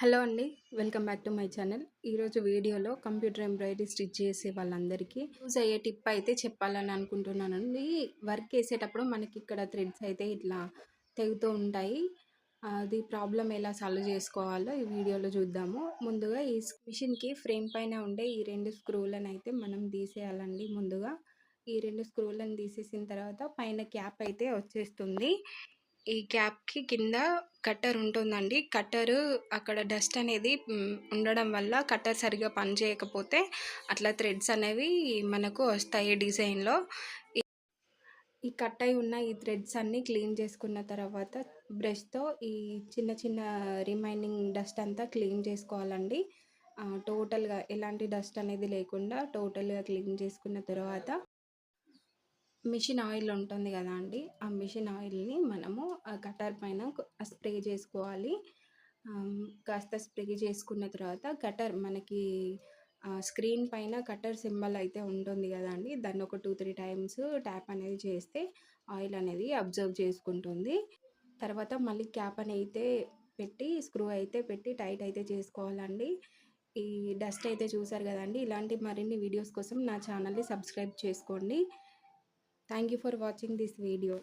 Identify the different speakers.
Speaker 1: Hello అండి. Welcome back to my channel. ఈరోజు వీడియోలో కంప్యూటర్ ఎంబ్రాయిడరీ స్టిచ్ చేసే వాళ్ళందరికీ యూజ్ అయ్యే టిప్ అయితే చెప్పాలని అనుకుంటున్నానండి. వర్క్ చేసేటప్పుడు మనకి ఇక్కడ థ్రెడ్స్ అయితే ఇట్లా తెగుతూ ఉంటాయి. అది ప్రాబ్లం ఎలా సాల్వ్ చేసుకోవాలో ఈ వీడియోలో చూద్దాము. ముందుగా ఈ మిషన్కి ఫ్రేమ్ పైన ఉండే ఈ 2 స్క్రూలను అయితే మనం తీసేయాలండి. ముందుగా ఈ 2 స్క్రూలను తీసేసిన తర్వాత పైన క్యాప్ అయితే వచ్చేస్తుంది. ఈ క్యాప్‌కి కింద కట్టర్ ఉంటుందండి. కట్టరు అక్కడ డస్ట్ అనేది ఉండడం వల్ల కట్టర్ సరిగ్గా పనిచేయకపోతే అట్లా థ్రెడ్స్ అనేవి మనకు వస్తాయి డిజైన్‌లో. ఈ ఈ కట్ అయి ఉన్న ఈ థ్రెడ్స్ అన్నీ క్లీన్ చేసుకున్న తర్వాత బ్రష్‌తో ఈ చిన్న చిన్న రిమైనింగ్ డస్ట్ అంతా క్లీన్ చేసుకోవాలండి. టోటల్‌గా ఎలాంటి డస్ట్ అనేది లేకుండా టోటల్‌గా క్లీన్ చేసుకున్న తర్వాత మిషన్ ఆయిల్ ఉంటుంది కదా అండి, ఆ మిషన్ ఆయిల్ని మనము ఆ కటర్ పైన స్ప్రే చేసుకోవాలి. కాస్త స్ప్రే చేసుకున్న తర్వాత కటర్ మనకి స్క్రీన్ పైన కటర్ సింబల్ అయితే ఉంటుంది కదా అండి, దాన్ని ఒక 2-3 టైమ్స్ ట్యాప్ అనేది చేస్తే ఆయిల్ అనేది అబ్జర్వ్ చేసుకుంటుంది. తర్వాత మళ్ళీ క్యాప్ అయితే పెట్టి స్క్రూ అయితే పెట్టి టైట్ అయితే చేసుకోవాలండి. ఈ డస్ట్ అయితే చూసారు కదండి. ఇలాంటి మరిన్ని వీడియోస్ కోసం నా ఛానల్ని సబ్స్క్రైబ్ చేసుకోండి. Thank you for watching this video.